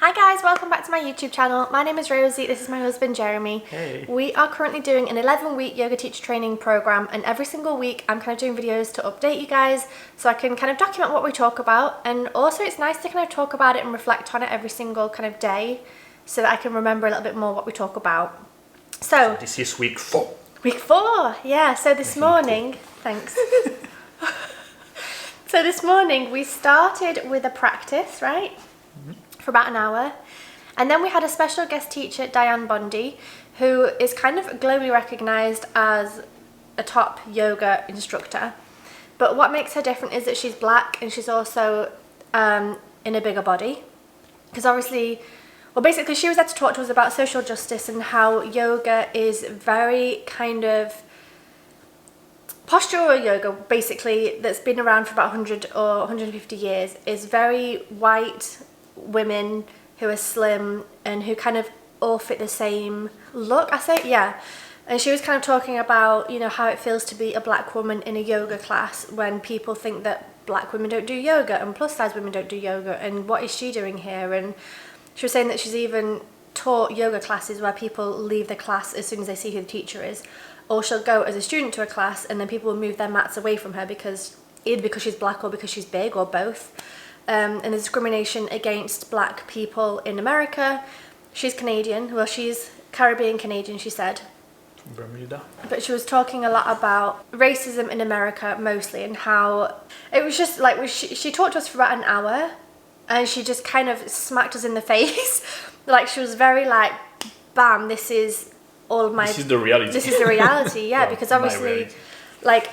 Hi guys, welcome back to my YouTube channel. My name is Rosie, this is my husband Jeremy. Hey. We are currently doing an 11-week yoga teacher training program, and every single week I'm kind of doing videos to update you guys so I can kind of document what we talk about, and also it's nice to kind of talk about it and reflect on it every single kind of day so that I can remember a little bit more what we talk about. So This is week 4. Week 4, yeah. So this morning, thanks. So this morning we started with a practice, right? For about an hour, and then we had a special guest teacher, Dianne Bondy, who is kind of globally recognized as a top yoga instructor, but what makes her different is that she's black and she's also in a bigger body, because obviously, well, basically she was there to talk to us about social justice and how yoga is very kind of postural yoga, basically, that's been around for about 100 or 150 years, is very white women who are slim and who kind of all fit the same look, I say, yeah. And she was kind of talking about, you know, how it feels to be a black woman in a yoga class when people think that black women don't do yoga and plus size women don't do yoga, and what is she doing here? And she was saying that she's even taught yoga classes where people leave the class as soon as they see who the teacher is, or she'll go as a student to a class and then people will move their mats away from her either because she's black or because she's big or both. And the discrimination against black people in America. She's Canadian, well, she's Caribbean Canadian, she said. Bermuda. But she was talking a lot about racism in America mostly, and how it was just like, she talked to us for about an hour and she just kind of smacked us in the face. Like, she was very like, bam, this is all of my... This is the reality. This is the reality, yeah, because obviously, like,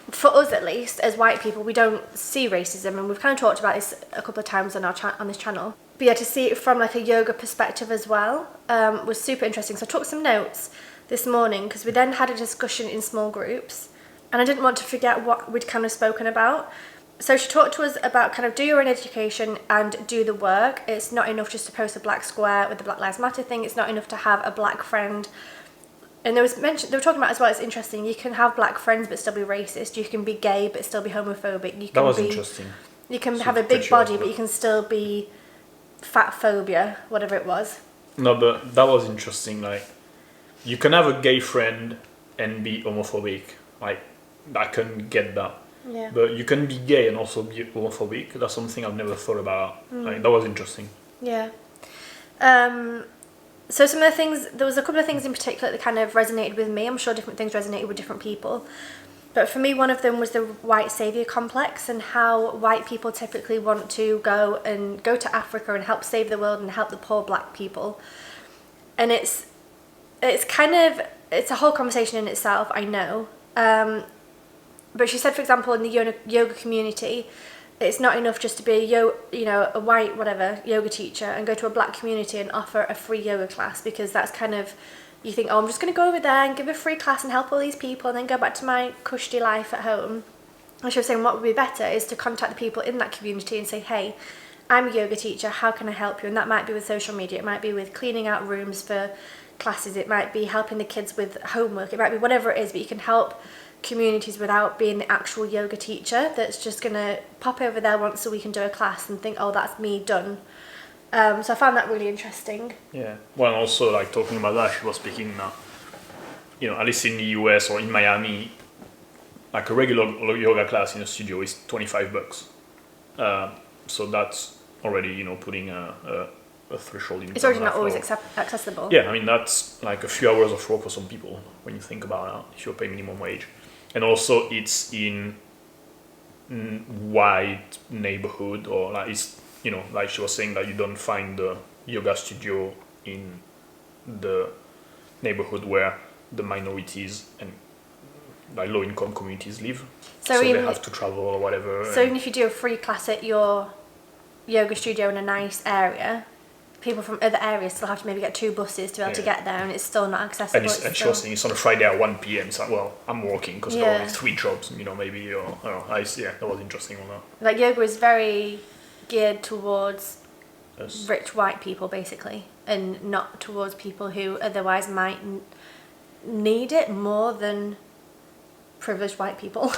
for us at least, as white people, we don't see racism, and we've kind of talked about this a couple of times on on this channel. But yeah, to see it from like a yoga perspective as well was super interesting. So I took some notes this morning because we then had a discussion in small groups, and I didn't want to forget what we'd kind of spoken about. So she talked to us about kind of do your own education and do the work. It's not enough just to post a black square with the Black Lives Matter thing. It's not enough to have a black friend. And they were talking about as well, it's interesting, you can have black friends but still be racist, you can be gay but still be homophobic, you can that was interesting. You can have a big body but you can still be fat phobia, whatever it was. No, but that was interesting, like, you can have a gay friend and be homophobic, like, I can get that. Yeah. But you can be gay and also be homophobic. That's something I've never thought about. Like, that was interesting. Yeah. So some of the things, there was a couple of things in particular that kind of resonated with me. I'm sure different things resonated with different people. But for me, one of them was the white saviour complex, and how white people typically want to go to Africa and help save the world and help the poor black people. And it's a whole conversation in itself, I know. But she said, for example, in the yoga community, it's not enough just to be a white yoga teacher and go to a black community and offer a free yoga class, because that's kind of, you think, oh, I'm just going to go over there and give a free class and help all these people and then go back to my cushy life at home. And she was saying what would be better is to contact the people in that community and say, hey, I'm a yoga teacher, how can I help you? And that might be with social media, it might be with cleaning out rooms for classes, it might be helping the kids with homework, it might be whatever it is, but you can help communities without being the actual yoga teacher that's just gonna pop over there once a week and do a class and think, oh, that's me done. So I found that really interesting. Yeah. Well, and also, like, talking about that, she was speaking now, at least in the US or in Miami, like a regular yoga class in a studio is $25. So that's already, putting a threshold in. It's already not always accessible. Yeah, I mean, that's like a few hours of work for some people when you think about it, if you pay minimum wage. And also it's in white neighborhood, or like it's, like she was saying, that you don't find the yoga studio in the neighborhood where the minorities and like low income communities live. So they have to travel or whatever. So even if you do a free class at your yoga studio in a nice area, people from other areas still have to maybe get 2 buses to be able to get there, and it's still not accessible. And she was saying it's on a Friday at 1 p.m. It's like, well, I'm working because I've got like 3 jobs, maybe, or I don't know. That was interesting on that. Like, yoga is very geared towards rich white people, basically, and not towards people who otherwise might need it more than privileged white people,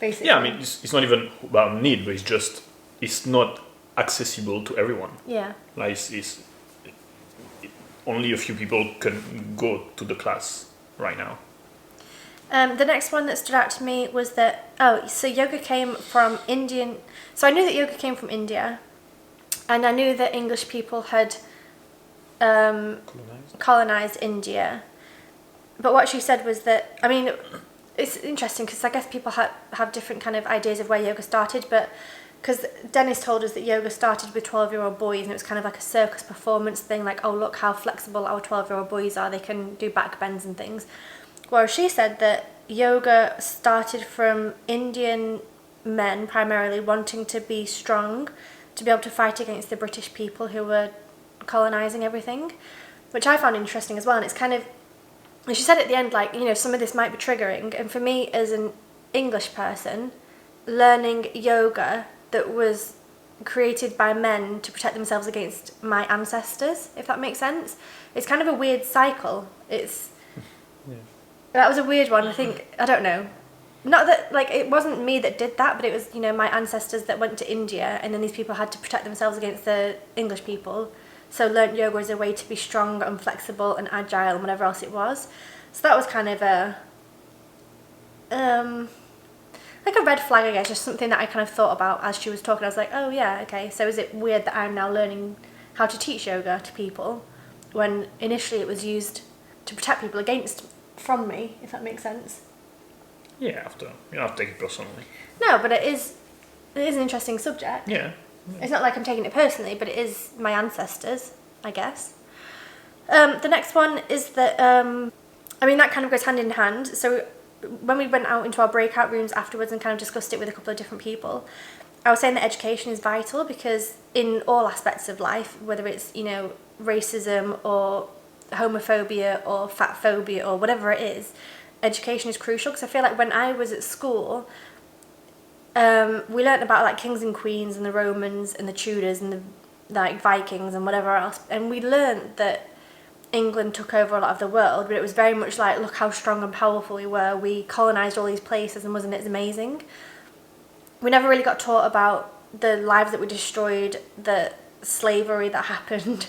basically. Yeah, I mean, it's not even about need, but it's not accessible to everyone. Yeah. Like only a few people can go to the class right now. The next one that stood out to me was that, so yoga came from Indian. So I knew that yoga came from India, and I knew that English people had colonized India. But what she said was that, I mean, it's interesting because I guess people have different kind of ideas of where yoga started, but because Dennis told us that yoga started with 12-year-old boys and it was kind of like a circus performance thing, like, oh, look how flexible our 12-year-old boys are, they can do back bends and things. Whereas she said that yoga started from Indian men primarily wanting to be strong, to be able to fight against the British people who were colonizing everything, which I found interesting as well. And it's kind of, and she said at the end, like, you know, some of this might be triggering. And for me, as an English person, learning yoga that was created by men to protect themselves against my ancestors, if that makes sense, it's kind of a weird cycle. It's that was a weird one. I think, I don't know, not that, like, it wasn't me that did that, but it was, you know, my ancestors that went to India, and then these people had to protect themselves against the English people, so learnt yoga as a way to be strong and flexible and agile and whatever else it was. So that was kind of a like a red flag, I guess, just something that I kind of thought about as she was talking. I was like, oh yeah, okay, so is it weird that I'm now learning how to teach yoga to people when initially it was used to protect people from me, if that makes sense? Yeah, you don't have to take it personally. No, but it is an interesting subject. Yeah. It's not like I'm taking it personally, but it is my ancestors, I guess. The next one is that, I mean, that kind of goes hand in hand. So when we went out into our breakout rooms afterwards and kind of discussed it with a couple of different people, I was saying that education is vital because in all aspects of life, whether it's, you know, racism or homophobia or fat phobia or whatever it is, education is crucial. Because I feel like when I was at school, we learnt about like kings and queens and the Romans and the Tudors and the like Vikings and whatever else, and we learnt that England took over a lot of the world, but it was very much like, look how strong and powerful we were, we colonised all these places, and wasn't it amazing? We never really got taught about the lives that we destroyed, the slavery that happened,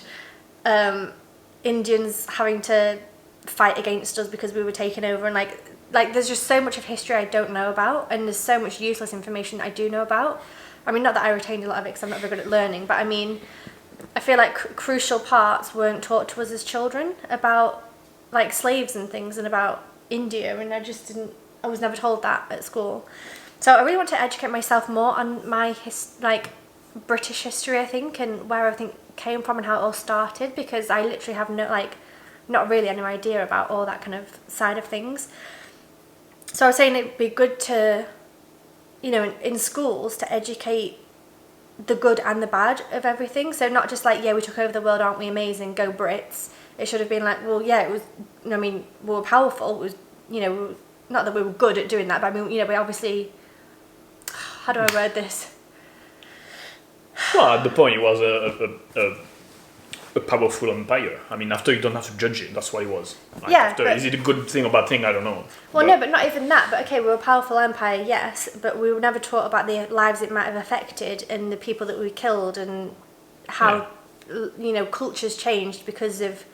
Indians having to fight against us because we were taken over, and like there's just so much of history I don't know about, and there's so much useless information I do know about. I mean, not that I retained a lot of it because I'm not very good at learning, but I mean, I feel like crucial parts weren't taught to us as children about like slaves and things and about India, and I was never told that at school. So I really want to educate myself more on my British history, I think, and where everything came from and how it all started, because I literally have not really any idea about all that kind of side of things. So I was saying it'd be good to, you know, in schools to educate the good and the bad of everything. So not just like, yeah, we took over the world, aren't we amazing, go Brits. It should have been like, well, yeah, it was, I mean, we were powerful. It was, you know, not that we were good at doing that, but I mean, you know, we obviously, how do I word this? Well, at the point, it was a powerful empire. I mean, after you don't have to judge it, that's what it was. Like, yeah. Is it a good thing or bad thing? I don't know. Well, no, but not even that. But okay, we were a powerful empire, yes, but we were never taught about the lives it might have affected and the people that we killed and how, you know, cultures changed because of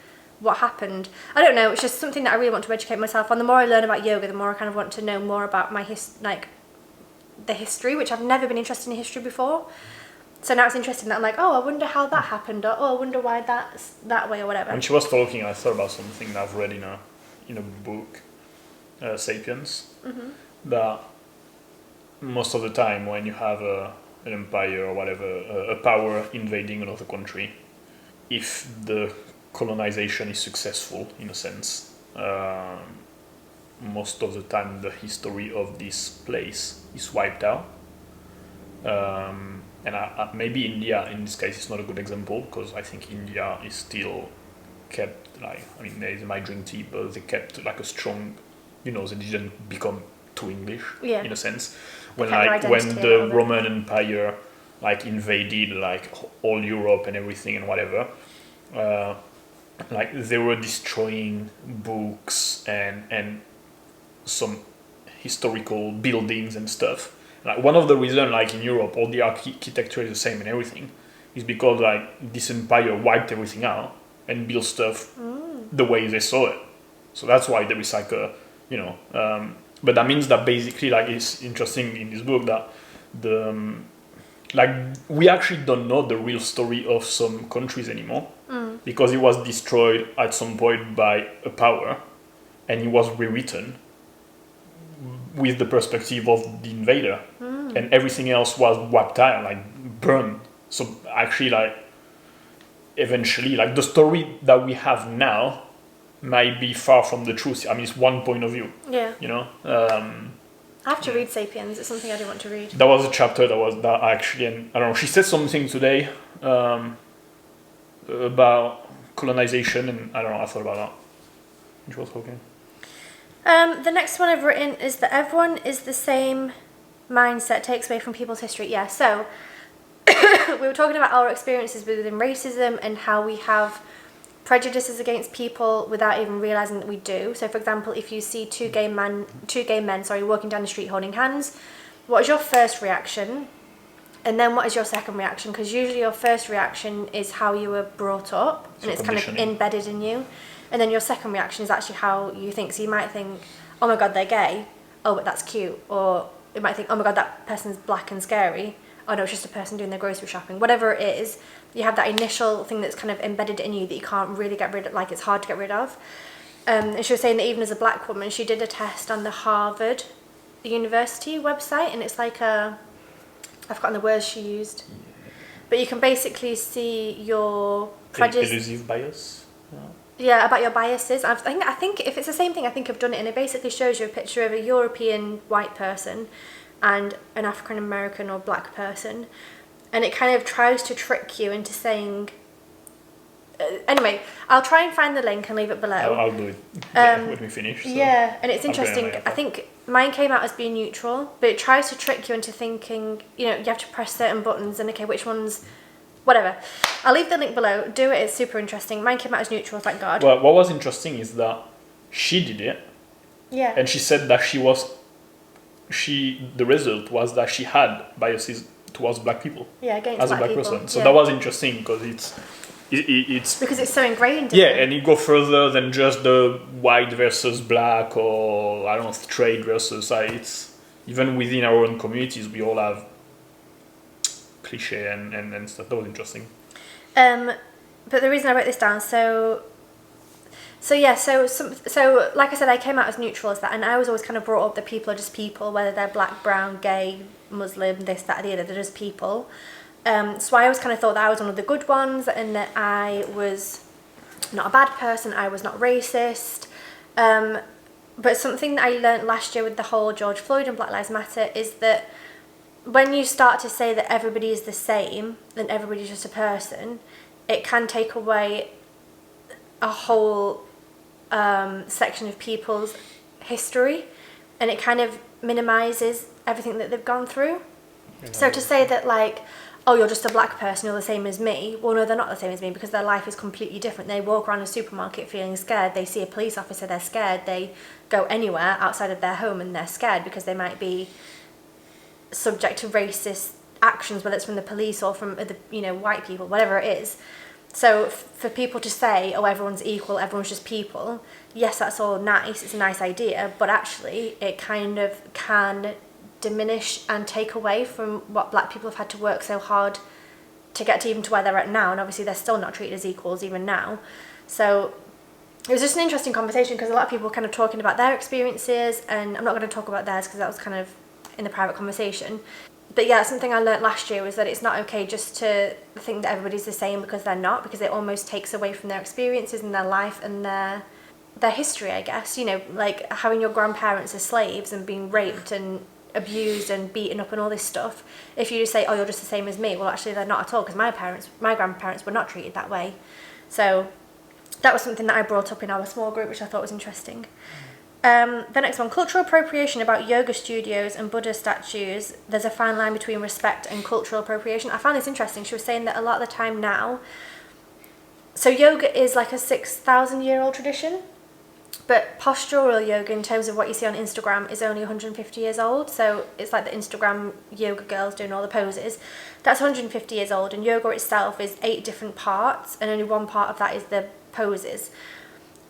what happened. I don't know. It's just something that I really want to educate myself on. The more I learn about yoga, the more I kind of want to know more about my the history, which I've never been interested in history before. So now it's interesting that I'm like, oh, I wonder how that happened, or oh, I wonder why that's that way, or whatever. When she was talking, I thought about something that I've read in a book, Sapiens, that most of the time when you have an empire or whatever, a power invading another country, if the colonization is successful, in a sense, most of the time the history of this place is wiped out. And maybe India in this case is not a good example, because I think India is still kept there is my drink tea, but they kept like a strong, you know, they didn't become too English in a sense. When the Roman Empire invaded all Europe and everything and whatever, they were destroying books and some historical buildings and stuff. One of the reasons, in Europe, all the architecture is the same and everything, is because like this empire wiped everything out and built stuff the way they saw it. So that's why there is like a, you know, but that means that basically, like, it's interesting in this book that the like we actually don't know the real story of some countries anymore because it was destroyed at some point by a power, and it was rewritten with the perspective of the invader, and everything else was wiped out, like burned. So actually, like, eventually, like, the story that we have now might be far from the truth. I mean, it's one point of view. Yeah. You know. I have to read *Sapiens*. It's something I do want to read. That was a chapter that actually, and I don't know. She said something today about colonization, and I don't know. I thought about that. Which was okay. The next one I've written is that everyone is the same mindset takes away from people's history. Yeah, so we were talking about our experiences within racism and how we have prejudices against people without even realizing that we do. So, for example, if you see two gay men, walking down the street holding hands, what is your first reaction? And then what is your second reaction? Because usually your first reaction is how you were brought up, and it's kind of embedded in you. And then your second reaction is actually how you think. So you might think, oh my God, they're gay. Oh, but that's cute. Or you might think, oh my God, that person's black and scary. Oh no, it's just a person doing their grocery shopping. Whatever it is, you have that initial thing that's kind of embedded in you that you can't really get rid of, like it's hard to get rid of. And she was saying that even as a black woman, she did a test on the Harvard University website, and it's like I've forgotten the words she used. But you can basically see your prejudice. Elusive bias? Yeah, about your biases. I think if it's the same thing, I think I've done it, and it basically shows you a picture of a European white person and an African American or black person, and it kind of tries to trick you into saying. Anyway, I'll try and find the link and leave it below. I'll do it when we finish. So. Yeah, and it's interesting. I think mine came out as being neutral, but it tries to trick you into thinking, you know, you have to press certain buttons and okay, which ones. Whatever. I'll leave the link below. Do it. It's super interesting. Mine came out as neutral, thank God. Well, what was interesting is that she did it. Yeah. And she said that the result was that she had biases towards black people. Yeah, against as black a black people. person. So that was interesting because it's because it's so ingrained. Yeah, and it go further than just the white versus black or I don't know, straight versus. It's even within our own communities we all have cliche and stuff. That was interesting. But the reason I wrote this down, so like I said, I came out as neutral as that, and I was always kind of brought up that people are just people, whether they're black, brown, gay, Muslim, this, that, or the other, they're just people. So I always kind of thought that I was one of the good ones, and that I was not a bad person, I was not racist. But something that I learned last year with the whole George Floyd and Black Lives Matter is that when you start to say that everybody is the same and everybody's just a person, it can take away a whole section of people's history, and it kind of minimises everything that they've gone through. Yeah. So to say that, like, oh, you're just a black person, you're the same as me, well, no, they're not the same as me, because their life is completely different. They walk around a supermarket feeling scared, they see a police officer, they're scared, they go anywhere outside of their home and they're scared because they might be subject to racist actions, whether it's from the police or from the, you know, white people, whatever it is. So for people to say, oh, everyone's equal, everyone's just people, yes, that's all nice, it's a nice idea, but actually it kind of can diminish and take away from what black people have had to work so hard to get to even to where they're at now, and obviously they're still not treated as equals even now. So it was just an interesting conversation because a lot of people were kind of talking about their experiences, and I'm not going to talk about theirs because that was kind of in the private conversation. But yeah, something I learnt last year was that it's not okay just to think that everybody's the same, because they're not, because it almost takes away from their experiences and their life and their history, I guess. You know, like having your grandparents as slaves and being raped and abused and beaten up and all this stuff. If you just say, oh, you're just the same as me, well, actually they're not at all, because my grandparents were not treated that way. So that was something that I brought up in our small group, which I thought was interesting. The next one, cultural appropriation about yoga studios and Buddha statues. There's a fine line between respect and cultural appropriation. I found this interesting. She was saying that a lot of the time now, so yoga is like a 6,000-year-old tradition, But postural yoga, in terms of what you see on Instagram, is only 150 years old. So it's like the Instagram yoga girls doing all the poses. That's 150 years old, and yoga itself is 8 different parts, and only one part of that is the poses.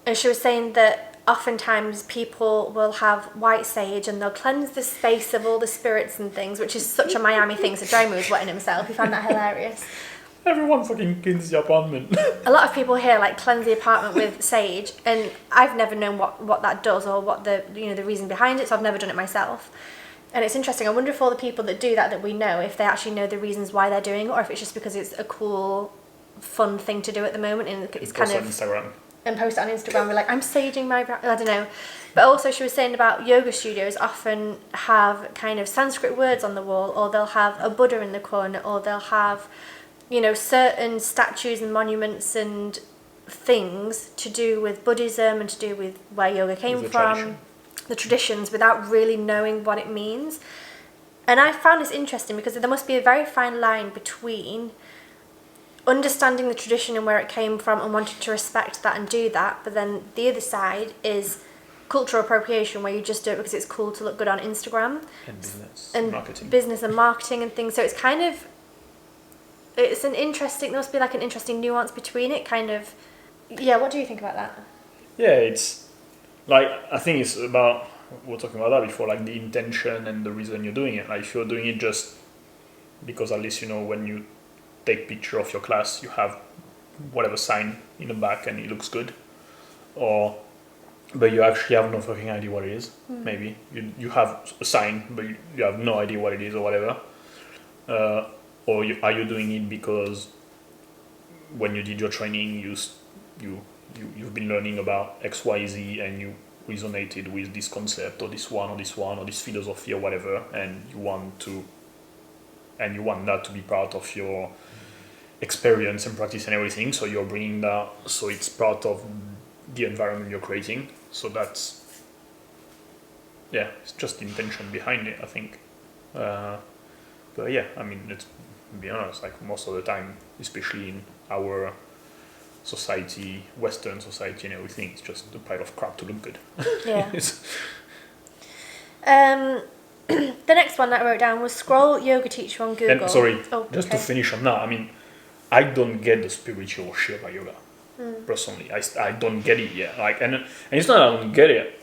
And she was saying that oftentimes people will have white sage and they'll cleanse the space of all the spirits and things, which is such a Miami thing. So Jeremy was wetting himself. He found that hilarious. Everyone fucking cleans the apartment. A lot of people here like cleanse the apartment with sage, and I've never known what that does or what the the reason behind it, so I've never done it myself. And it's interesting. I wonder if all the people that do that we know, if they actually know the reasons why they're doing it, or if it's just because it's a cool, fun thing to do at the moment, and it's kind of... Instagram. And post it on Instagram, we're like, I'm saging my... I don't know. But also she was saying about yoga studios often have kind of Sanskrit words on the wall, or they'll have a Buddha in the corner, or they'll have... certain statues and monuments and things to do with Buddhism and to do with where yoga came from, the traditions, without really knowing what it means. And I found this interesting because there must be a very fine line between understanding the tradition and where it came from and wanting to respect that and do that, but then the other side is cultural appropriation, where you just do it because it's cool to look good on Instagram. And business and marketing. Business and marketing and things. So it's kind of... It's an interesting... There must be like an interesting nuance between it, kind of... Yeah, what do you think about that? Yeah, it's... Like, I think it's about... We were talking about that before, like the intention and the reason you're doing it. Like, if you're doing it just because at least, when you take picture of your class, you have whatever sign in the back and it looks good. But you actually have no fucking idea what it is, maybe. You have a sign, but you have no idea what it is or whatever. Or are you doing it because when you did your training, you've been learning about X, Y, Z, and you resonated with this concept or this one or this philosophy or whatever, and you want that to be part of your experience and practice and everything. So you're bringing that, so it's part of the environment you're creating. So that's, yeah, it's just the intention behind it, I think. But yeah, I mean, let's be honest, like most of the time, especially in our society, Western society and everything, it's just a pile of crap to look good. Yeah. The next one that I wrote down was scroll yoga teacher on Google. And sorry, to finish on that, I mean, I don't get the spiritual shit about yoga. Personally, I don't get it yet. Like, and it's not that I don't get it.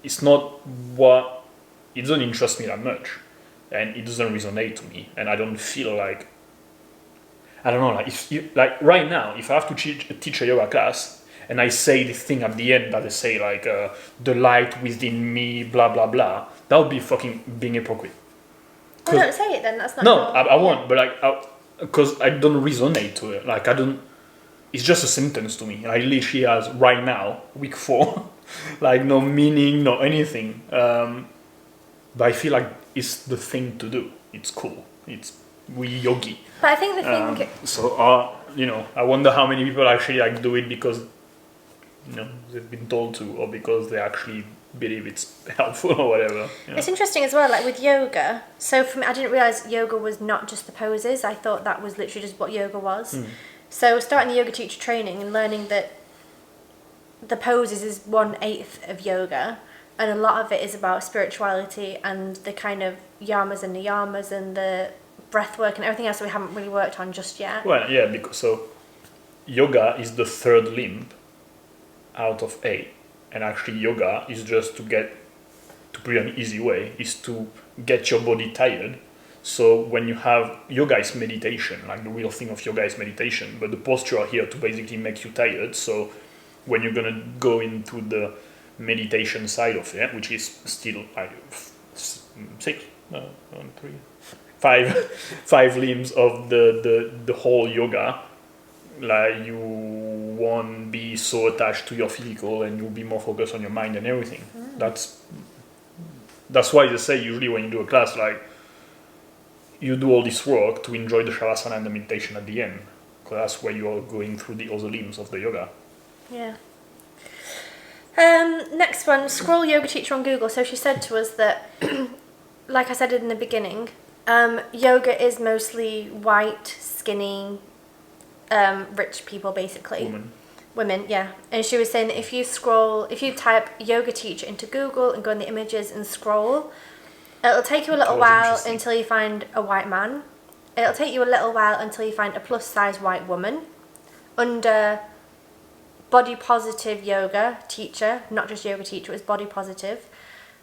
It's not what... It doesn't interest me that much. And it doesn't resonate to me, and I don't feel like... I don't know, like, if you, like right now, if I have to teach a yoga class, and I say the thing at the end that they say, like, the light within me, blah, blah, blah, that would be fucking being hypocrite. Well, don't say it then, that's not... No, I won't, but like, because I don't resonate to it. Like, I don't... It's just a sentence to me. I literally has, right now, week 4, like, no meaning, no anything. But I feel like it's the thing to do. It's cool. We yogi. But I think the thing... I wonder how many people actually like do it because, they've been told to, or because they actually believe it's helpful or whatever. It's interesting as well, like with yoga. So for me, I didn't realise yoga was not just the poses. I thought that was literally just what yoga was. So starting the yoga teacher training and learning that the poses is 1/8 of yoga, and a lot of it is about spirituality and the kind of yamas and niyamas and the breath work and everything else that we haven't really worked on just yet. Well, yeah, because yoga is the third limb out of 8, and actually yoga is just to put it in an easy way, is to get your body tired. So when you have yoga is meditation, like the real thing of yoga is meditation, but the posture are here to basically make you tired. So when you're gonna go into the meditation side of it, which is still like 5 limbs of the whole yoga, like you won't be so attached to your physical and you'll be more focused on your mind and everything. That's why they say usually when you do a class, like, you do all this work to enjoy the shavasana and the meditation at the end, because that's where you are going through the other limbs of the yoga. Yeah. Next one, scroll yoga teacher on Google. So she said to us that, like I said in the beginning, yoga is mostly white, skinny, rich people, basically. Women, yeah. And she was saying that if you type yoga teacher into Google and go in the images and scroll, it'll take you a little while until you find a white man. It'll take you a little while until you find a plus size white woman under body positive yoga teacher, not just yoga teacher, it was body positive.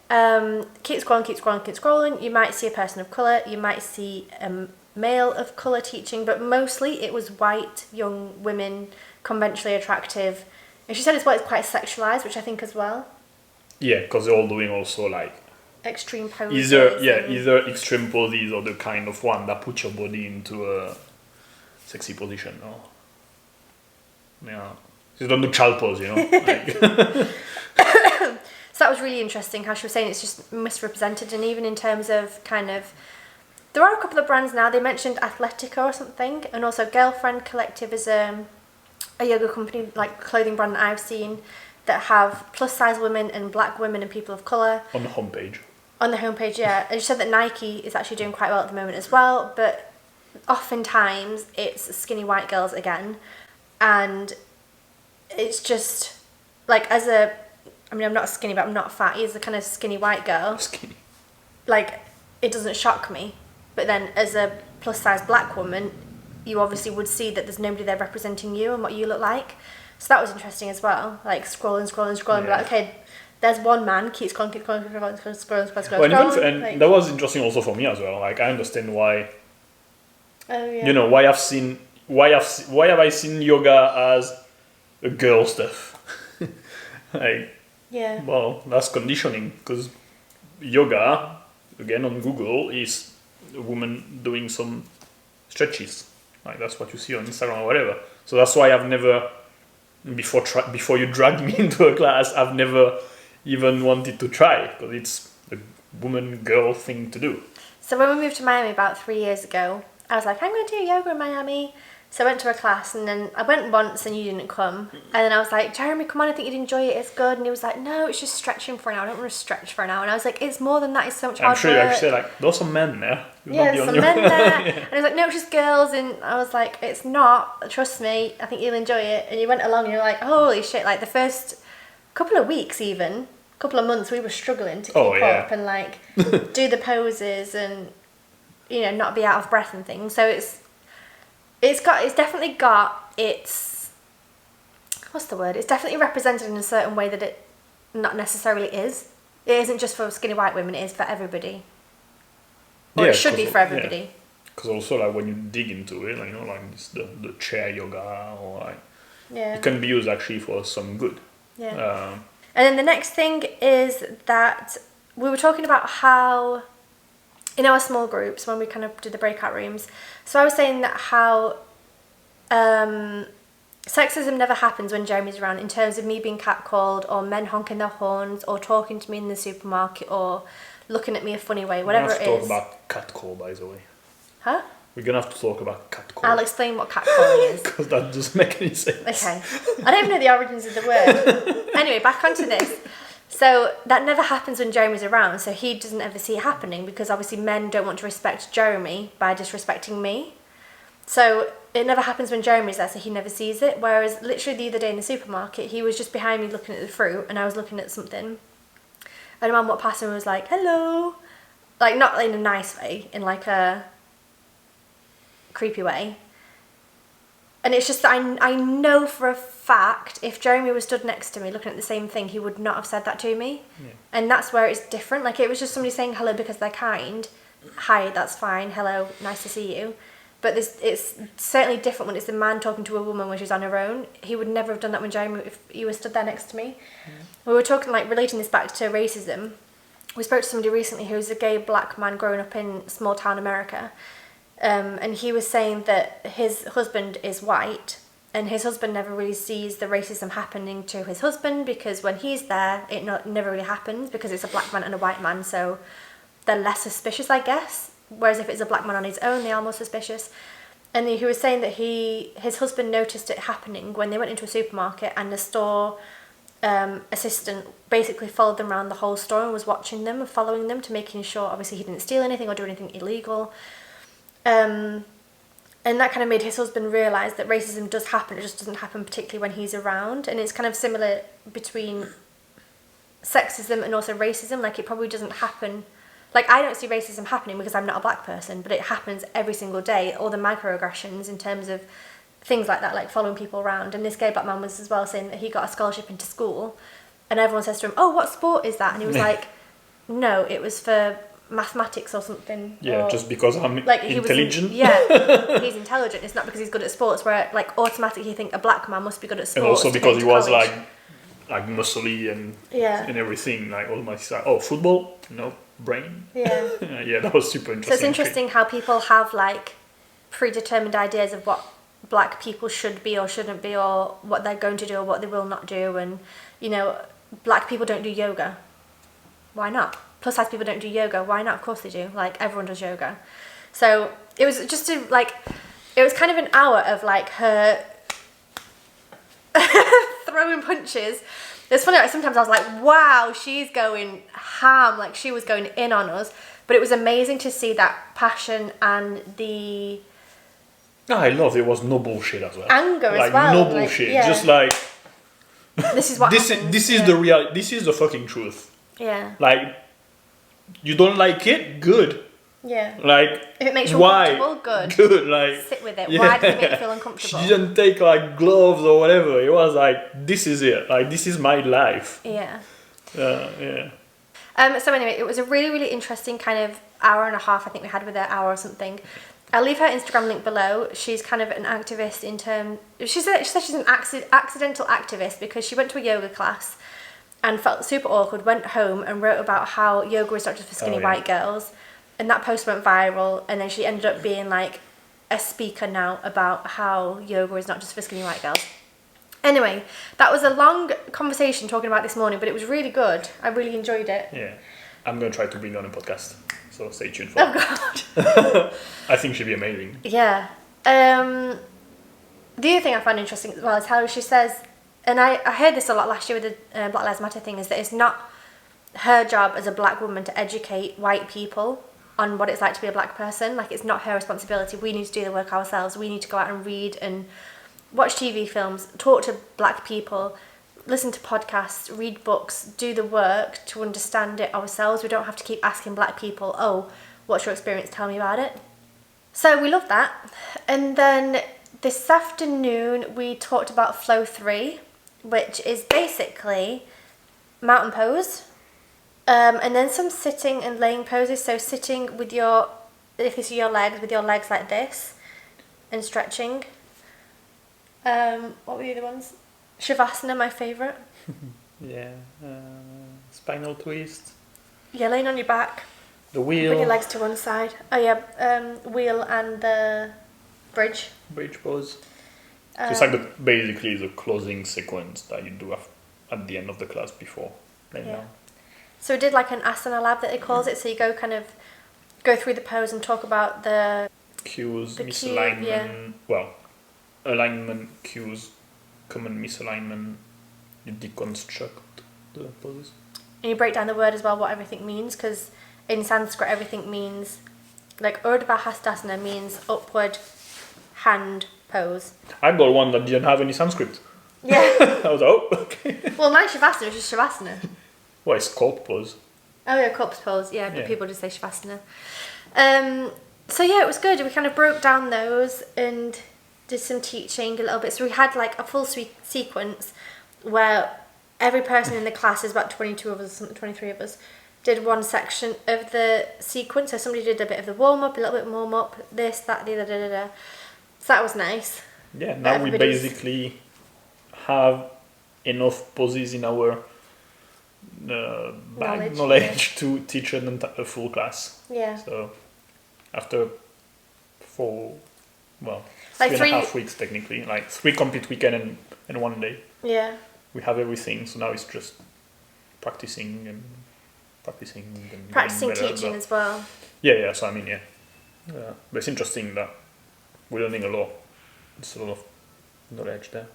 Keep scrolling. You might see a person of colour, you might see a male of colour teaching, but mostly it was white, young women, conventionally attractive. And she said it's quite sexualised, which I think as well. Yeah, because they're all doing also like extreme poses. Either extreme poses or the kind of one that puts your body into a sexy position. Or yeah, you don't do child pose, you know. Like. So that was really interesting how she was saying it's just misrepresented, and even in terms of kind of, there are a couple of brands now. They mentioned Athletica or something, and also Girlfriend Collective is a yoga company, like clothing brand that I've seen, that have plus size women and black women and people of colour. On the homepage. On the homepage, yeah. And she said that Nike is actually doing quite well at the moment as well, but oftentimes it's skinny white girls again. And it's just, like, I'm not skinny, but I'm not fat. As a kind of skinny white girl. Skinny. Like, it doesn't shock me. But then as a plus size black woman, you obviously would see that there's nobody there representing you and what you look like. So that was interesting as well. Like, scrolling, yeah. Like, okay, there's one man, keep scrolling. And like, that was interesting also for me as well. Like, I understand why. Oh yeah. You know, why have I seen yoga as a girl stuff? Like, yeah. Well, that's conditioning, because yoga, again on Google, is a woman doing some stretches. Like, that's what you see on Instagram or whatever. So that's why I've never, before you dragged me into a class, I've never even wanted to try, because it's a woman-girl thing to do. So when we moved to Miami about 3 years ago, I was like, I'm going to do yoga in Miami. So I went to a class, and then I went once and you didn't come. And then I was like, Jeremy, come on, I think you'd enjoy it, it's good. And he was like, no, it's just stretching for an hour. I don't want to stretch for an hour. And I was like, it's more than that, it's so much hard work. I'm sure you actually said, like, there's some men there. Yeah, there's some men there. Yeah. And he was like, no, it's just girls. And I was like, it's not, trust me, I think you'll enjoy it. And you went along and you're like, holy shit, like the first couple of weeks even, couple of months, we were struggling to keep up and like do the poses and, you know, not be out of breath and things. So it's definitely got its, what's the word? It's definitely represented in a certain way that it not necessarily is. It isn't just for skinny white women, it is for everybody. Or it should be for everybody. Because also, like, when you dig into it, like, you know, like this, the chair yoga, or like, it can be used actually for some good. Yeah. And then the next thing is that we were talking about how, in our small groups, when we kind of did the breakout rooms, so I was saying that how sexism never happens when Jeremy's around, in terms of me being catcalled, or men honking their horns, or talking to me in the supermarket, or looking at me a funny way, whatever it is. We're going to talk about catcall, by the way. Huh? We're going to have to talk about catcall. I'll explain what catcalling is. Because that doesn't make any sense. Okay. I don't even know the origins of the word. Anyway, back onto this. So that never happens when Jeremy's around, so he doesn't ever see it happening, because obviously men don't want to respect Jeremy by disrespecting me. So it never happens when Jeremy's there, so he never sees it. Whereas literally the other day in the supermarket, he was just behind me looking at the fruit, and I was looking at something. And a man walked past and was like, hello. Like, not in a nice way, in like a creepy way. And it's just that I know for a fact, if Jeremy was stood next to me looking at the same thing, he would not have said that to me. Yeah. And that's where it's different. Like, it was just somebody saying hello because they're kind. Hi, that's fine. Hello, nice to see you. But it's certainly different when it's a man talking to a woman when she's on her own. He would never have done that when Jeremy, if he was stood there next to me. We were talking, like, relating this back to racism. We spoke to somebody recently who's a gay black man growing up in small town America. And he was saying that his husband is white, and his husband never really sees the racism happening to his husband, because when he's there, it never really happens, because it's a black man and a white man, so they're less suspicious, I guess. Whereas if it's a black man on his own, they are more suspicious. And he was saying that his husband noticed it happening when they went into a supermarket, and the store assistant basically followed them around the whole store and was watching them and following them to making sure, obviously, he didn't steal anything or do anything illegal. And And that kind of made his husband realise that racism does happen, it just doesn't happen particularly when he's around. And it's kind of similar between sexism and also racism. Like, it probably doesn't happen, like, I don't see racism happening because I'm not a black person, but it happens every single day. All the microaggressions in terms of things like that, like following people around. And this gay black man was as well saying that he got a scholarship into school, and everyone says to him, oh, what sport is that? And he was like, no, it was for mathematics or something. Yeah, or, just because I'm like, intelligent. He's intelligent. It's not because he's good at sports, where like automatically you think a black man must be good at sports. And also because he was college. like muscly and Yeah. and everything. Like almost like, oh, football, no brain. Yeah. Yeah, that was super interesting. So it's interesting how people have like predetermined ideas of what black people should be or shouldn't be, or what they're going to do or what they will not do. And, you know, black people don't do yoga. Why not? Plus size people don't do yoga. Why not? Of course they do. Like, everyone does yoga. So it was just it was kind of an hour of like her throwing punches. It's funny, like sometimes I was like, wow, she's going ham, like she was going in on us. But it was amazing to see that passion and the I love it. Was no bullshit as well. anger like, as well. No like, bullshit. yeah. Just like this is what happens. This is yeah. the real. This is the fucking truth. Yeah. Like, you don't like it? Good. Yeah. Like, If it makes you why? uncomfortable, good. Good. Like, Sit with it. yeah. Why does it make you feel uncomfortable? She didn't take like gloves or whatever. It was like, this is it. Like, this is my life. Yeah. Yeah. So anyway, it was a really, really interesting kind of hour and a half. I think we had with her, hour or something. I'll leave her Instagram link below. She's kind of an activist in terms. She said she's an accidental activist because she went to a yoga class and felt super awkward. Went home and wrote about how yoga is not just for skinny white girls, and that post went viral. And then she ended up being like a speaker now about how yoga is not just for skinny white girls. Anyway, that was a long conversation talking about this morning, but it was really good. I really enjoyed it. Yeah. I'm going to try to bring on a podcast. So stay tuned for Oh, God. I think she'd be amazing. Yeah. The other thing I found interesting as well is how she says, and I heard this a lot last year with the Black Lives Matter thing, is that it's not her job as a black woman to educate white people on what it's like to be a black person. Like, it's not her responsibility. We need to do the work ourselves. We need to go out and read and watch TV films, talk to black people, listen to podcasts, read books, do the work to understand it ourselves. We don't have to keep asking black people, oh, what's your experience? Tell me about it. So we love that. And then this afternoon we talked about Flow 3, which is basically mountain pose. And then some sitting and laying poses. So sitting with your, if this is your legs, with your legs like this and stretching. What were the other ones? Shavasana, my favourite. Yeah. Spinal twist. Yeah, laying on your back. The wheel. Put your legs to one side. Oh yeah, wheel and the bridge. Bridge pose. So it's like basically the closing sequence that you do at the end of the class before laying down. So we did like an asana lab that it calls it. So you go through the pose and talk about the cues, the misalignment. cue, yeah. Well, alignment, cues, common misalignment. You deconstruct the poses. And you break down the word as well, what everything means, because in Sanskrit everything means, like Urdhva Hastasana means upward hand pose. I got one that didn't have any Sanskrit. Yeah. I was like, oh, okay. Well, my Shavasana is just Shavasana. Well, it's corpse pose. Oh yeah, corpse pose. Yeah, but Yeah. people just say Shavasana. So yeah, it was good. We kind of broke down those and did some teaching a little bit. So we had like a full sequence where every person in the class, is about 22 of us, 23 of us, did one section of the sequence. So somebody did a bit of the warm-up, a little bit warm-up, this, that, the other, da. So that was nice. Yeah, now we basically have enough poses in our knowledge to teach a full class. Yeah. So after 3.5 weeks technically, like 3 complete weekend and 1 day. Yeah. We have everything, so now it's just practicing and Practicing better, teaching as well. Yeah, so I mean, yeah. But it's interesting that we're learning a lot. It's a lot of knowledge there.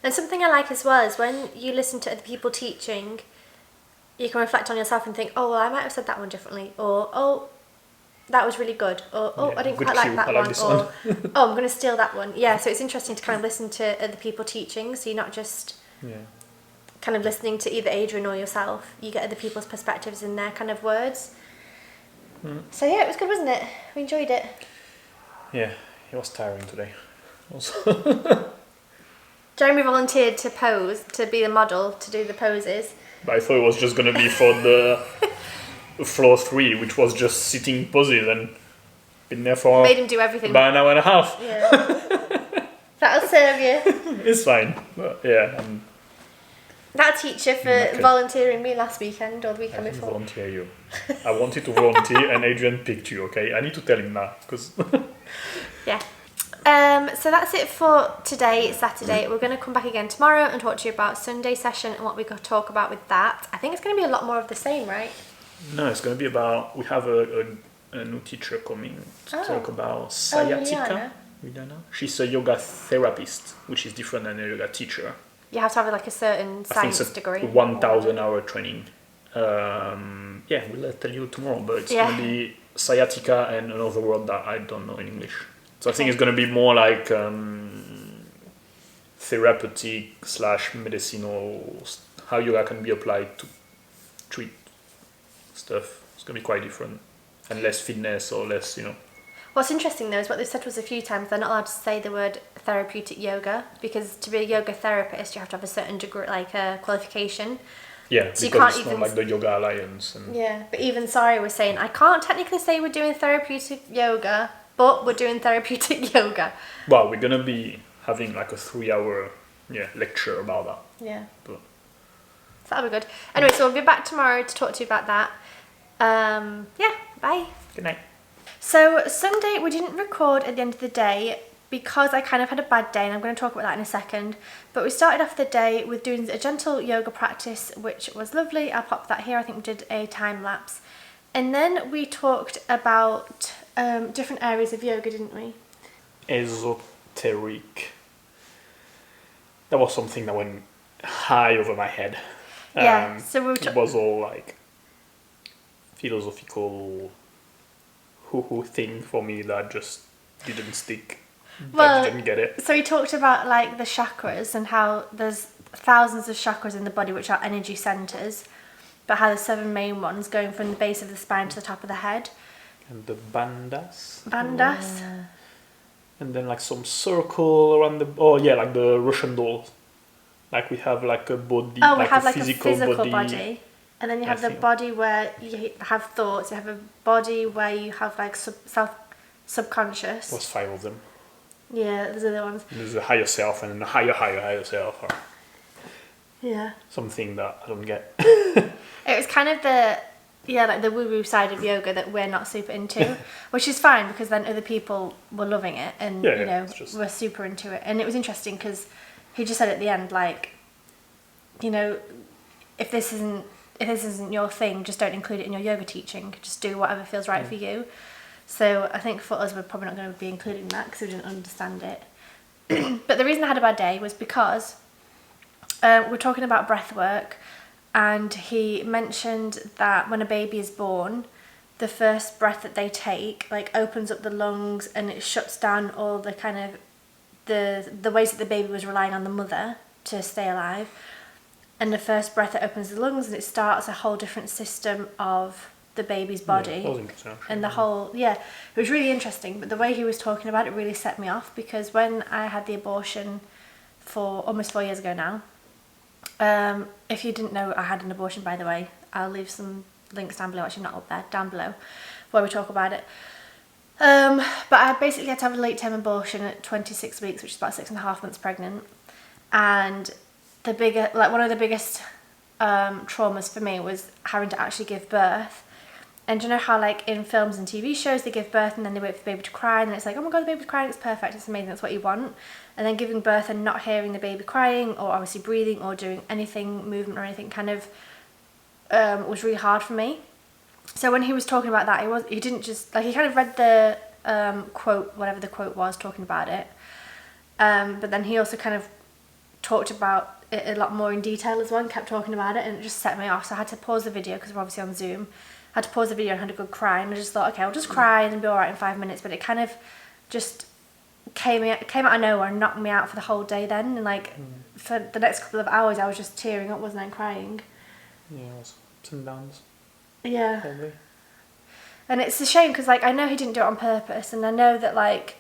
And something I like as well is when you listen to other people teaching, you can reflect on yourself and think, oh, well, I might have said that one differently. Or, oh, that was really good, or oh, Yeah, I didn't good quite like cue. that I like one, this or one. oh, I'm going to steal that one. Yeah, so it's interesting to kind of listen to other people teaching, so you're not just Yeah. kind of listening to either Adrian or yourself. You get other people's perspectives in their kind of words. So yeah, it was good, wasn't it? We enjoyed it. Yeah, it was tiring today. Also. Jeremy volunteered to pose, to be the model, to do the poses. But I thought it was just gonna be for the floor 3, which was just sitting poses, and been there for Made him do everything. about an hour and a half. Yeah. That'll serve you. It's fine. But yeah, That'll teach you for Okay. volunteering me last weekend or the I weekend didn't before. volunteer you. I wanted to volunteer, and Adrian picked you. Okay, I need to tell him that because Yeah. So that's it for today, Saturday. We're going to come back again tomorrow and talk to you about Sunday session and what we could talk about with that. I think it's going to be a lot more of the same, right? no, it's gonna be about. We have a new teacher coming to talk about sciatica. Yuliana. She's a yoga therapist, which is different than a yoga teacher. You have to have like a certain I think science it's a degree. 1,000-hour training. Yeah, we'll tell you tomorrow, but it's Yeah. going to be sciatica and another word that I don't know in English. So I think it's going to be more like therapeutic / medicinal, how yoga can be applied to treat stuff. It's going to be quite different and less fitness or less, What's interesting though is what they've said to us a few times, they're not allowed to say the word therapeutic yoga because to be a yoga therapist you have to have a certain degree, like a qualification. Yeah, So you because can't it's even not like the Yoga Alliance. And Yeah, but even Sari was saying, I can't technically say we're doing therapeutic yoga, but we're doing therapeutic yoga. well, we're going to be having like a 3-hour lecture about that. Yeah. But So that'll be good. Anyway, so we'll be back tomorrow to talk to you about that. Yeah, bye. good night. So Sunday we didn't record at the end of the day because I kind of had a bad day and I'm going to talk about that in a second. But we started off the day with doing a gentle yoga practice which was lovely. I'll pop that here. I think we did a time lapse. And then we talked about different areas of yoga, didn't we? Esoteric. That was something that went high over my head. Yeah, so we were it was all like philosophical hoo-hoo thing for me that just didn't stick. Well, I didn't get it. So we talked about like the chakras and how there's thousands of chakras in the body which are energy centers, but how the 7 main ones going from the base of the spine to the top of the head. And the bandhas. Bandhas. And then like some circle around the like the Russian dolls. Like we have like a body, Oh, we like have a like physical a physical body. body. And then you have the think. body where you have thoughts. You have a body where you have like subconscious. There's 5 of them. Yeah, there's other ones. There's a higher self and a higher self, or Yeah. something that I don't get. It was kind of like the woo-woo side of yoga that we're not super into, which is fine because then other people were loving it and we're super into it. And it was interesting because he just said at the end, like, if this isn't your thing, just don't include it in your yoga teaching. Just do whatever feels right for you. So I think for us, we're probably not going to be including that because we didn't understand it. But the reason I had a bad day was because we're talking about breath work, and he mentioned that when a baby is born, the first breath that they take like opens up the lungs and it shuts down all the kind of the ways that the baby was relying on the mother to stay alive. And the first breath that opens the lungs and it starts a whole different system of the baby's body. Yeah, that was interesting, actually. And the whole, it was really interesting. But the way he was talking about it really set me off because when I had the abortion for almost 4 years ago now, if you didn't know I had an abortion, by the way, I'll leave some links down below, actually not up there, down below, where we talk about it. But I basically had to have a late term abortion at 26 weeks, which is about 6.5 months pregnant. And one of the biggest traumas for me was having to actually give birth. And do you know how like in films and TV shows they give birth and then they wait for the baby to cry and then it's like, oh my god, the baby's crying, it's perfect, it's amazing, that's what you want. And then giving birth and not hearing the baby crying or obviously breathing or doing anything, movement or anything kind of was really hard for me. So when he was talking about that, he didn't just, like, he kind of read the quote, whatever the quote was, talking about it. But then he also kind of talked about it a lot more in detail as well and kept talking about it and it just set me off. So I had to pause the video because we're obviously on Zoom. had to pause the video and had a good cry, and I just thought, okay, I'll just cry and be alright in 5 minutes, but it kind of just came out of nowhere and knocked me out for the whole day then, and like for the next couple of hours I was just tearing up, wasn't I, and crying. Yeah, it was ups and downs. Yeah. Probably. And it's a shame because like I know he didn't do it on purpose, and I know that like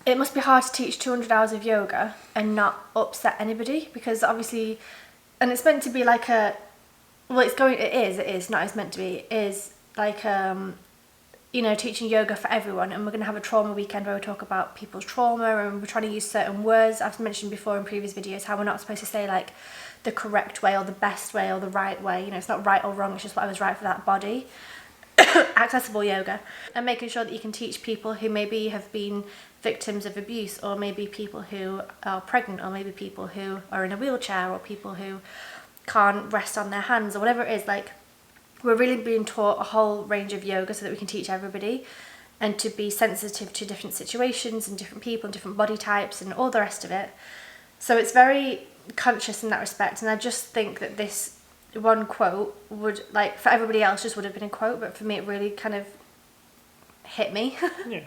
it must be hard to teach 200 hours of yoga and not upset anybody, because obviously, and it's meant to be like it is not it's meant to be, it is like you know, teaching yoga for everyone, and we're going to have a trauma weekend where we talk about people's trauma, and we're trying to use certain words. I've mentioned before in previous videos how we're not supposed to say like the correct way or the best way or the right way, you know, it's not right or wrong, it's just whatever's right for that body. Accessible yoga, and making sure that you can teach people who maybe have been victims of abuse, or maybe people who are pregnant, or maybe people who are in a wheelchair, or people who can't rest on their hands, or whatever it is. Like, we're really being taught a whole range of yoga so that we can teach everybody, and to be sensitive to different situations and different people and different body types and all the rest of it. So it's very conscious in that respect, and I just think that this one quote would, like, for everybody else just would have been a quote, but for me it really kind of hit me. Yeah.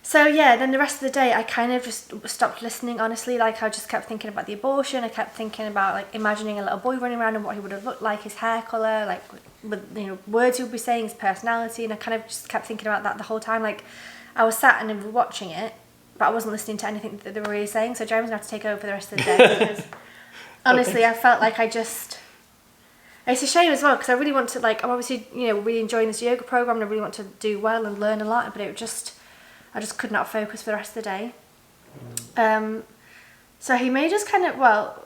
So yeah, then the rest of the day I kind of just stopped listening, honestly. Like, I just kept thinking about the abortion. I kept thinking about like imagining a little boy running around and what he would have looked like, his hair colour, like with, you know, words he would be saying, his personality, and I kind of just kept thinking about that the whole time. Like, I was sat and watching it, but I wasn't listening to anything that they were really saying, so Jeremy's going to have to take over for the rest of the day because honestly, I felt like it's a shame as well, because I really want to, like, I'm obviously, you know, really enjoying this yoga program and I really want to do well and learn a lot, but I just could not focus for the rest of the day. So he made us kind of, well,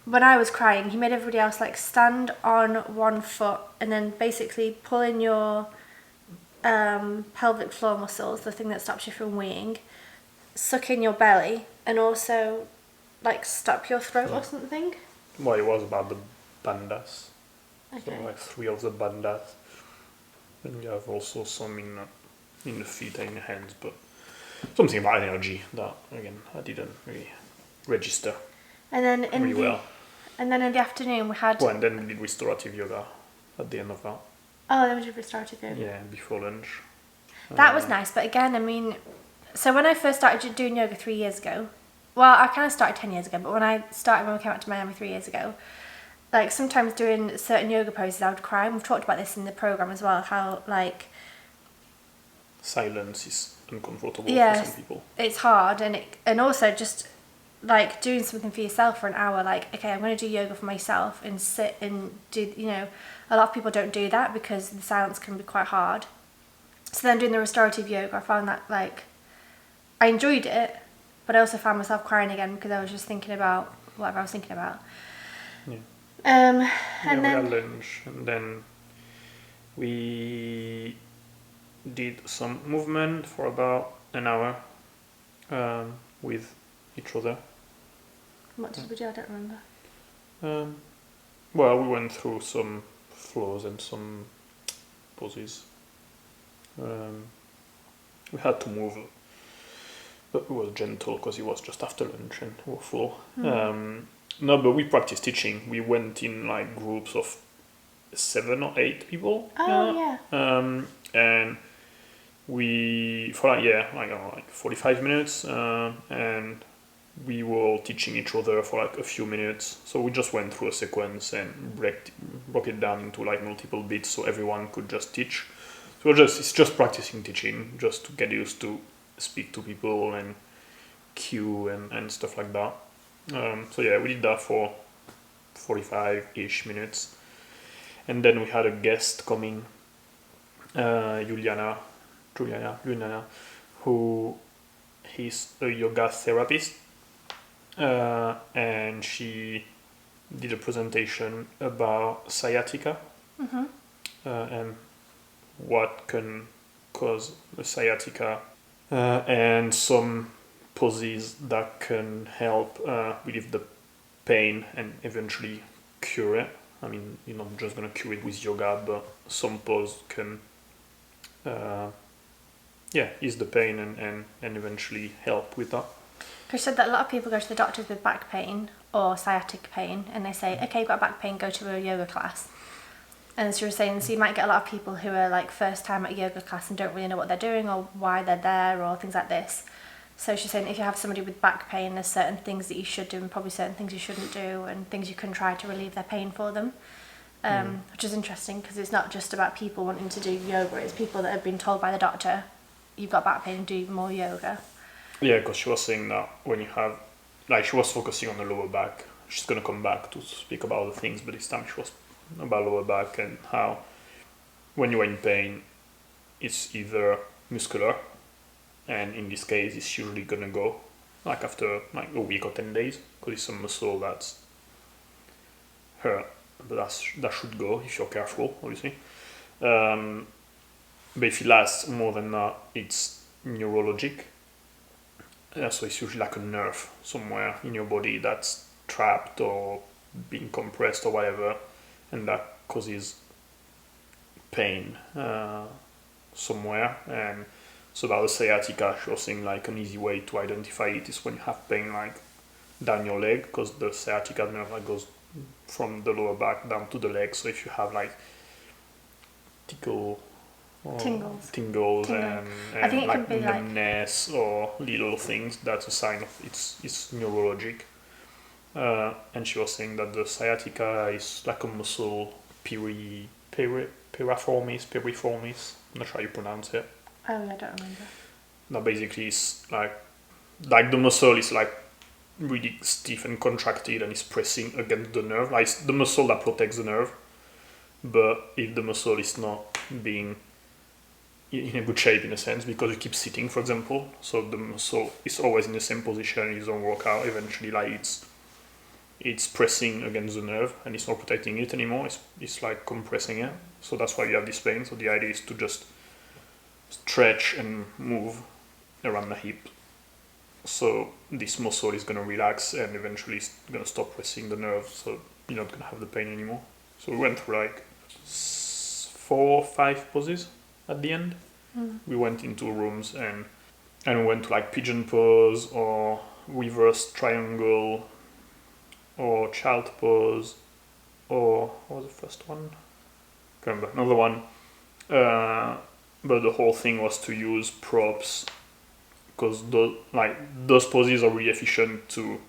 when I was crying, he made everybody else like stand on one foot and then basically pull in your pelvic floor muscles, the thing that stops you from weeing, suck in your belly, and also like stop your throat or something. Well, it was about the bandhas. Okay. So like 3 of the bandhas. And we have also some in the feet and in the hands, but something about energy that, again, I didn't really register And then well. And then in the afternoon we had... Well, and then we did restorative yoga at the end of that. Oh, then we did restorative yoga. Yeah, before lunch. That was nice, but again, I mean, so when I first started doing yoga 3 years ago, well, I kind of started 10 years ago, but when we came out to Miami 3 years ago, like sometimes doing certain yoga poses I would cry, and we've talked about this in the program as well, how like... Silence is uncomfortable for some people. It's hard, and also just like doing something for yourself for an hour, like, okay, I'm going to do yoga for myself and sit and do, you know, a lot of people don't do that because the silence can be quite hard. So then doing the restorative yoga, I found that like I enjoyed it, but I also found myself crying again because I was just thinking about whatever I was thinking about. Yeah. And then then we had lunch, and then we did some movement for about an hour with each other. What did we do? I don't remember. Well, we went through some flows and some poses. We had to move, but it was gentle because it was just after lunch and we were full. No, but we practiced teaching. We went in like groups of 7 or 8 people. Oh, yeah. And we, for like 45 minutes, and we were all teaching each other for like a few minutes. So we just went through a sequence and broke it down into like multiple bits so everyone could just teach. So it's just practicing teaching, just to get used to speak to people and cue and stuff like that. So yeah, we did that for 45-ish minutes. And then we had a guest coming, Yuliana, who is a yoga therapist, and she did a presentation about sciatica and what can cause a sciatica, and some poses that can help relieve the pain and eventually cure it. I mean, you're not just going to cure it with yoga, but some pose can ease the pain and eventually help with that. Because she said that a lot of people go to the doctors with back pain or sciatic pain, and they say, okay, you've got back pain, go to a yoga class. And as you were saying, so you might get a lot of people who are like first time at a yoga class and don't really know what they're doing or why they're there or things like this. So she's saying if you have somebody with back pain, there's certain things that you should do and probably certain things you shouldn't do and things you can try to relieve their pain for them. Which is interesting because it's not just about people wanting to do yoga, it's people that have been told by the doctor, you've got back pain, do more yoga. Yeah, because she was saying that when you have, like she was focusing on the lower back. She's going to come back to speak about other things, but this time she was about lower back and how when you're in pain, it's either muscular, and in this case, it's usually going to go like after like a week or 10 days because it's a muscle that's hurt. But that should go if you're careful, obviously. But if it lasts more than that, it's neurologic. So it's usually like a nerve somewhere in your body that's trapped or being compressed or whatever, and that causes pain somewhere. And so about the sciatica, she was saying like an easy way to identify it is when you have pain like down your leg, because the sciatica nerve like goes from the lower back down to the leg. So if you have like tingles and I think it like can be numbness or little things, that's a sign of it's neurologic. And she was saying that the sciatica is like a muscle piriformis. I'm not sure how you pronounce it. Oh, I don't remember. Now basically it's like the muscle is like really stiff and contracted and it's pressing against the nerve. Like it's the muscle that protects the nerve. But if the muscle is not being in a good shape in a sense, because you keep sitting, for example, so the muscle is always in the same position, you don't work out, eventually like it's pressing against the nerve and it's not protecting it anymore, it's like compressing it. So that's why you have this pain. So the idea is to just stretch and move around the hip. So this muscle is going to relax and eventually it's going to stop pressing the nerve, so you're not going to have the pain anymore. So we went through like 4 or 5 poses at the end. We went into rooms and we went to like pigeon pose or reverse triangle or child pose or what was the first one? Can't remember. Another one. But the whole thing was to use props because those poses are really efficient to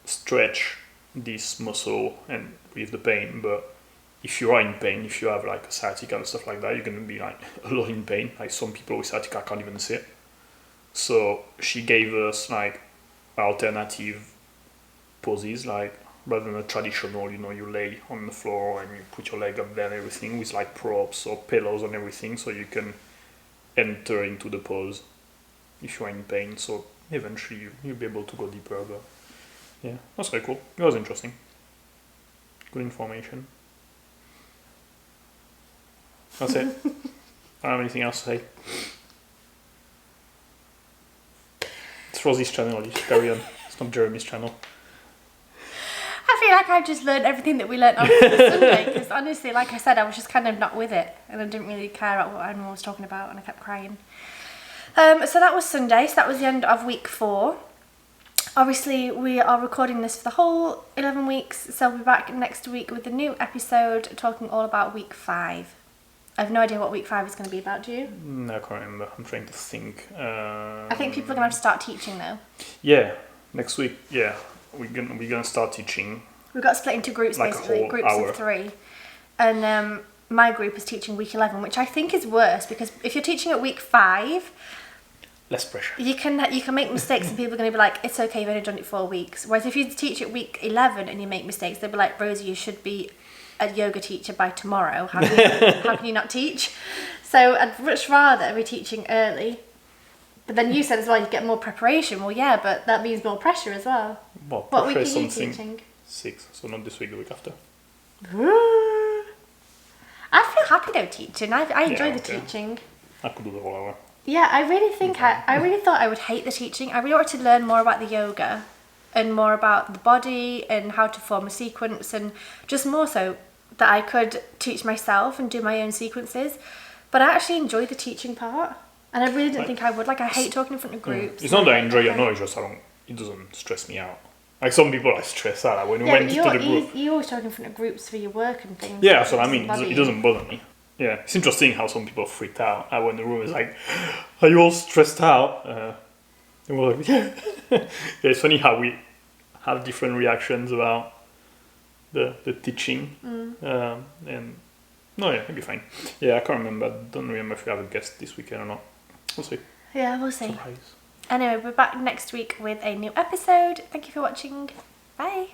stretch this muscle and relieve the pain. But if you are in pain, if you have like a sciatica and stuff like that, you're going to be like a lot in pain. Like some people with sciatica can't even sit. So she gave us like alternative poses, like rather than a traditional, you lay on the floor and you put your leg up there and everything, with like props or pillows and everything, so you can enter into the pose if you are in pain. So eventually you'll be able to go deeper. But yeah, that's very cool. It was interesting. Good information. That's it. I don't have anything else to say. It's Rosie's channel, you should carry on. It's not Jeremy's channel. I feel like I've just learned everything that we learnt on Sunday, because honestly, like I said, I was just kind of not with it and I didn't really care about what anyone was talking about and I kept crying. So that was Sunday, so that was the end of week 4. Obviously, we are recording this for the whole 11 weeks, so we'll be back next week with a new episode talking all about week 5. I have no idea what week 5 is going to be about, do you? No, I can't remember. I'm trying to think. I think people are going to have to start teaching though. Yeah, next week, yeah. We're gonna start teaching. We've got split into groups, like basically, groups of 3. And my group is teaching week 11, which I think is worse, because if you're teaching at week 5... less pressure. You can make mistakes and people are going to be like, it's okay, you've only done it 4 weeks. Whereas if you teach at week 11 and you make mistakes, they'll be like, Rosie, you should be a yoga teacher by tomorrow. How can you not teach? So I'd much rather be teaching early. But then you said as well, you get more preparation. Well, yeah, but that means more pressure as well. Well, what week are you teaching? 6, so not this week, the week after. I feel happy though teaching. I enjoy the teaching. I could do the whole hour. Yeah, I really think I really thought I would hate the teaching. I really wanted to learn more about the yoga and more about the body and how to form a sequence, and just more so that I could teach myself and do my own sequences. But I actually enjoy the teaching part, and I really didn't think I would. Like, I hate talking in front of groups. It's not that I enjoy it, no, it's just it doesn't stress me out. Like some people are stressed out. Like when we Yeah, went but into the group. you always talk in front of groups for your work and things. Yeah, so I mean, bother it you. doesn't bother me. Yeah, it's interesting how some people freaked out when the room is like, "Are you all stressed out?" And we're like, "Yeah." Yeah, it's funny how we have different reactions about the teaching. And no, yeah, it'll be fine. Yeah, I can't remember. Don't remember if we have a guest this weekend or not. We'll see. Yeah, we'll see. Surprise. Anyway, we're back next week with a new episode. Thank you for watching. Bye.